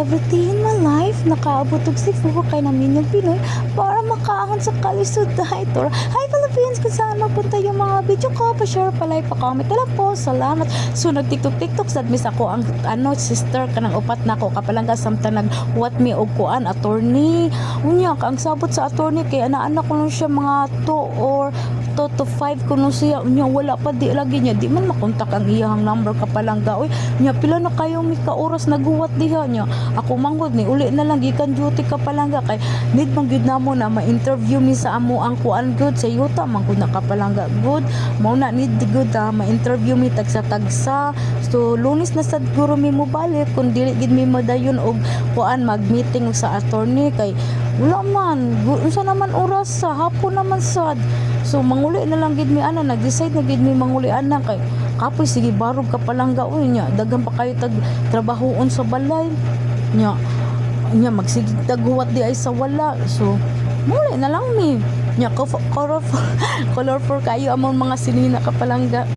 everything in my life nakaabot og Cebu kay namin yung Pinoy para makaahon sa kalisod dahil ito. Hi Philippines, kung saan mapunta yung mga video ko, pa-share, pa-like, pa-comment na lang po. Salamat. So nag-tiktok sad mis ako ang sister kanang upat na ko kapalangga samtang nag what me og kuan attorney. Unya ka ang sabot sa attorney kay ana-anak ko nun siya mga 2 or 2 to 5 kuno siya. Unya wala pa di lagi niya di man makontak ang iyang number kapalangga. Uy, nya pila na kayo mi ka oras naghuwat diha niya. Ako manggod ni uli na lang gikan duty kapalangga kay need man gyud namo na ma-interview mi sa amo ang kuan good sa yuta man gud na kapalangga good. Mao na need good ma-interview mi tagsa-tagsa. So Lunes na sad guro mi mo balik kun dili gid mi madayon og kuan mag-meeting sa attorney kay wala man unsa naman oras sa hapon naman sad. So manguli na lang gid mi nag-decide na gid mi manguli ana kay kapoy sige barog kapalangga uy nya daghan pa kayo tag trabahoon sa balay nya magsigig taghuwat di ay sa wala. So muli na lang mi nya colorful kayo among mga sinina kapalangga.